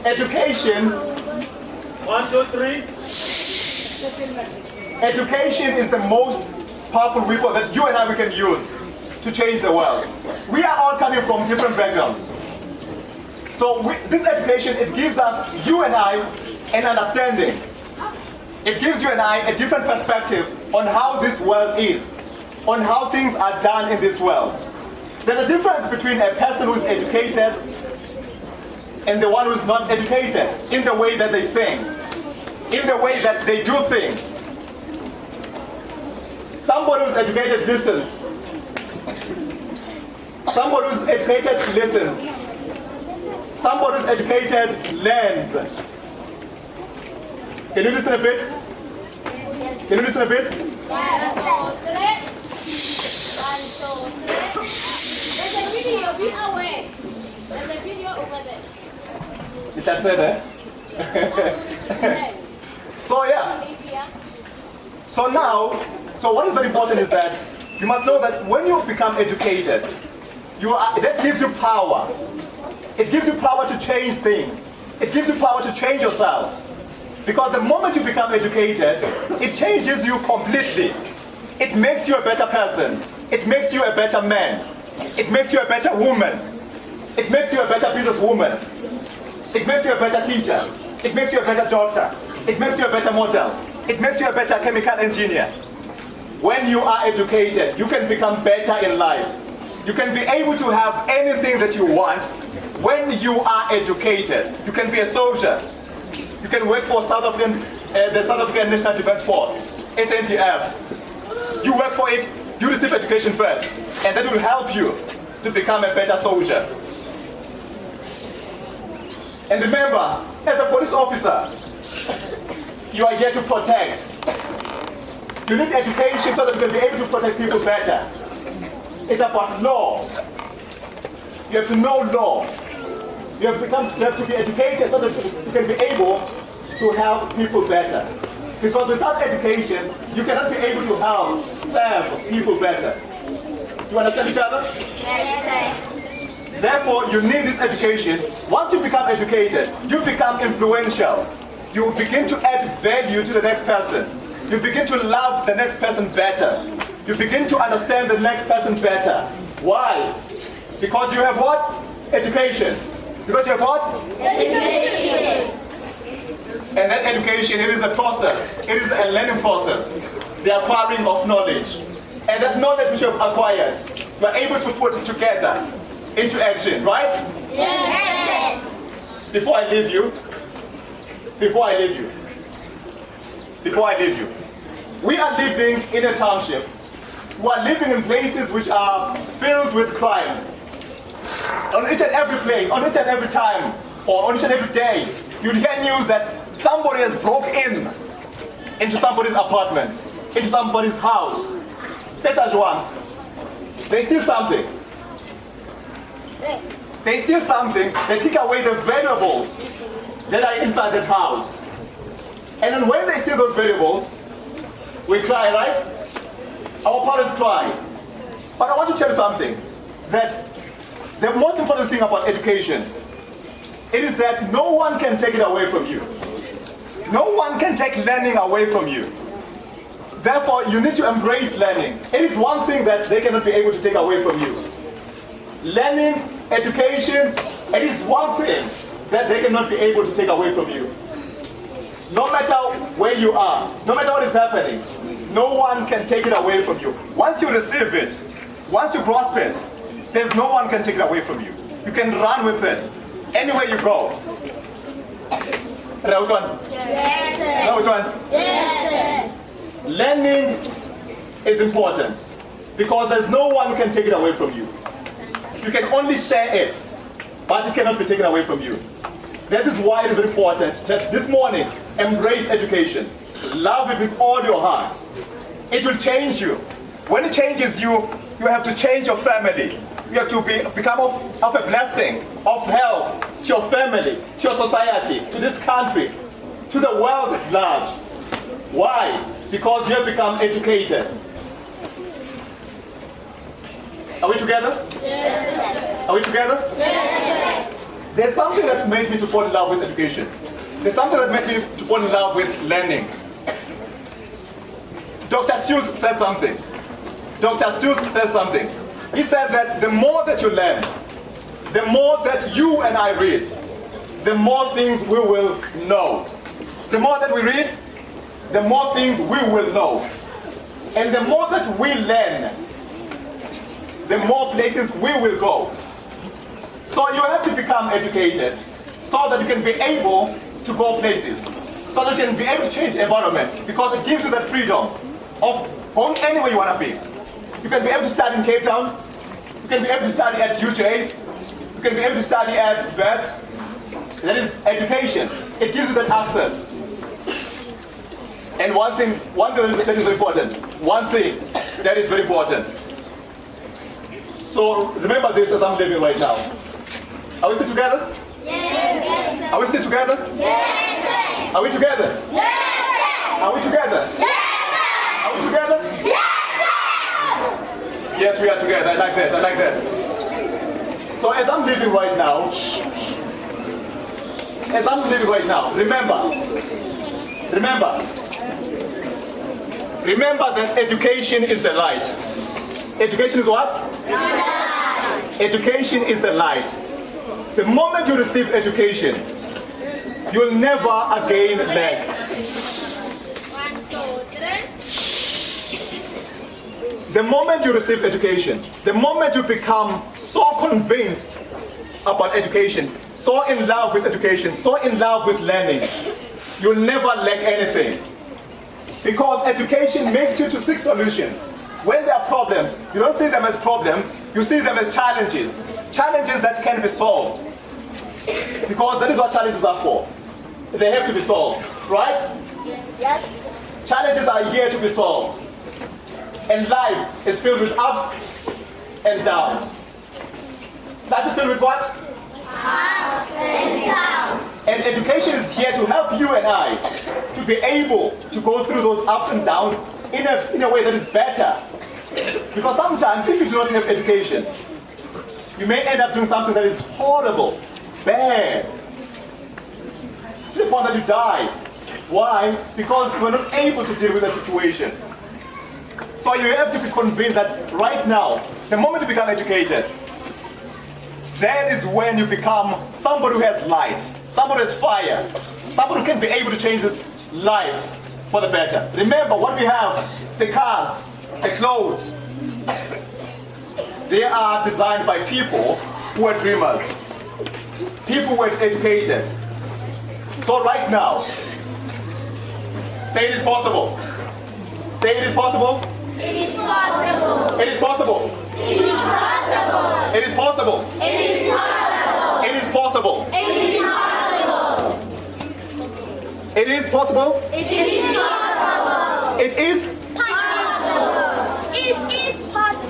Education. 1, 2, 3. Education is the most powerful weapon that you and I we can use to change the world. We are all coming from different backgrounds. So this education, it gives us, you and I, an understanding. It gives you and I a different perspective on how this world is, on how things are done in this world. There's a difference between a person who's educated and the one who's not educated in the way that they think, in the way that they do things. Somebody who's educated listens. Somebody who's educated listens. Somebody who's educated learns. Can you listen a bit? Can you listen a bit? There's a video, be aware. There's a video over there. Is that there? So yeah. So now, so what is very important is that you must know that when you become educated, that gives you power. It gives you power to change things. It gives you power to change yourself. Because the moment you become educated, it changes you completely. It makes you a better person. It makes you a better man. It makes you a better woman. It makes you a better businesswoman. It makes you a better teacher. It makes you a better doctor. It makes you a better model. It makes you a better chemical engineer. When you are educated, you can become better in life. You can be able to have anything that you want when you are educated. You can be a soldier. You can work for the South African National Defence Force, SNDF. You work for it, you receive education first, and that will help you to become a better soldier. And remember, as a police officer, you are here to protect. You need education so that you can be able to protect people better. It's about law. You have to know law. You have to be educated so that you can be able to help people better. Because without education, you cannot be able to help serve people better. Do you understand each other? Yes, sir. Therefore, you need this education. Once you become educated, you become influential. You begin to add value to the next person. You begin to love the next person better. You begin to understand the next person better. Why? Because you have what? Education. Because you have what? Education. And that education, it is a process. It is a learning process. The acquiring of knowledge. And that knowledge which you have acquired, you are able to put it together into action, right? Yes. Before I leave you, we are living in a township. We are living in places which are filled with crime. On each and every place, on each and every time, or on each and every day, you'll hear news that somebody has broken into somebody's apartment, into somebody's house. That's one. They steal something. They steal something, they take away the valuables that are inside that house. And then when they steal those valuables, we cry, right? Our parents cry. But I want to tell you something, that the most important thing about education, it is that no one can take it away from you. No one can take learning away from you. Therefore, you need to embrace learning. It is one thing that they cannot be able to take away from you. Learning, education, it is one thing that they cannot be able to take away from you. No matter where you are, no matter what is happening, no one can take it away from you. Once you receive it, once you grasp it, there's no one can take it away from you. You can run with it anywhere you go. Yes, sir. Yes, sir. Learning is important because there's no one who can take it away from you. You can only share it, but it cannot be taken away from you. That is why it is very important that this morning, embrace education. Love it with all your heart. It will change you. When it changes you, you have to change your family. You have to become of a blessing, of help to your family, to your society, to this country, to the world at large. Why? Because you have become educated. Are we together? Yes, sir. Are we together? Yes, sir. There's something that made me to fall in love with education. There's something that made me to fall in love with learning. Dr. Seuss said something. Dr. Seuss said something. He said that the more that you learn, the more that you and I read, the more things we will know. The more that we read, the more things we will know. And the more that we learn, the more places we will go. So you have to become educated so that you can be able to go places, so that you can be able to change the environment, because it gives you that freedom of going anywhere you want to be. You can be able to study in Cape Town, you can be able to study at UJ, you can be able to study at BET. That is education. It gives you that access. And one thing that is very important. One thing that is very important. So remember this as I'm living right now. Are we still together? Yes. Are we still together? Yes. Are we together? Yes. Are we together? Yes. Are we together? Yes. Yes, we are together. I like that. I like that. So as I'm living right now, remember that education is the light. Education is what? Light. Education is the light. The moment you receive education, you'll never again lack. 1, 2, 3. The moment you receive education, the moment you become so convinced about education, so in love with education, so in love with learning, you'll never lack anything. Because education makes you to seek solutions. When there are problems, you don't see them as problems, you see them as challenges. Challenges that can be solved. Because that is what challenges are for. They have to be solved, right? Yes. Challenges are here to be solved. And life is filled with ups and downs. Life is filled with what? Ups and downs. And education is here to help you and I to be able to go through those ups and downs in a way that is better. Because sometimes if you do not have education, you may end up doing something that is horrible, bad, to the point that you die. Why? Because you were not able to deal with the situation. So you have to be convinced that right now, the moment you become educated, that is when you become somebody who has light, somebody who has fire, somebody who can be able to change this life for the better. Remember what we have, the cars, the clothes, they are designed by people who are dreamers, people who are educated. So right now, say it is possible. Say it is possible. It is possible. It is possible. It is possible. It is possible. It is possible. It is possible. It is possible. It is possible. It is possible. It is. Possible. It is possible.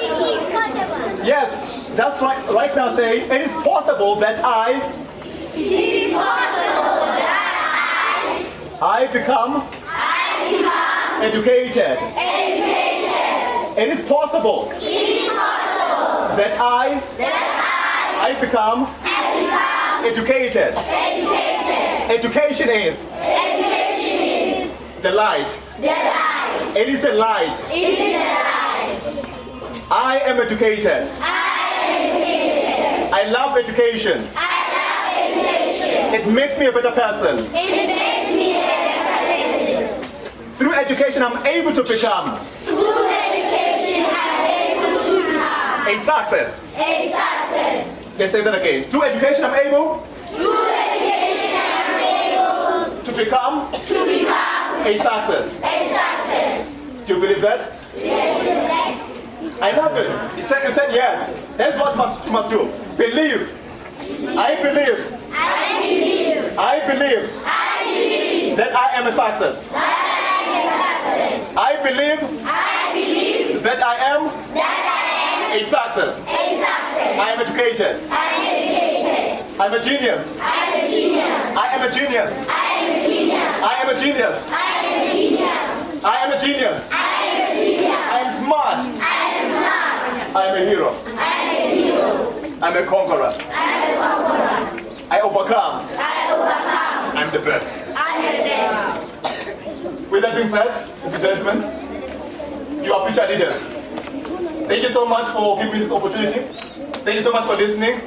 It is possible. Yes, that's right. Right now, say it is possible that It is possible that I become educated. It is possible it is possible that I become educated. Education is the light. It is the light. I am educated. I love education. It makes me a better person. Through education, I'm able to become a success. Let's say that again. Through education, I'm able to become a success. Do you believe that? I love it. You said yes. That's what you must do. Believe. I believe that I am a success. I believe that I am a success. I am educated. I'm a genius. I am a genius. I am a genius. I am a genius. I am smart. I am a hero. I'm a conqueror. I overcome. I'm the best. With that being said, Mr. Gentlemen, you are future leaders. Thank you so much for giving me this opportunity. Thank you so much for listening.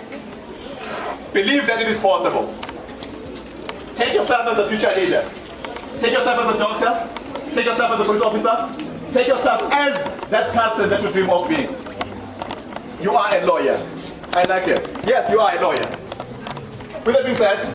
Believe that it is possible. Take yourself as a future leader. Take yourself as a doctor. Take yourself as a police officer. Take yourself as that person that you dream of being. You are a lawyer. I like it. Yes, you are a lawyer. With that being said,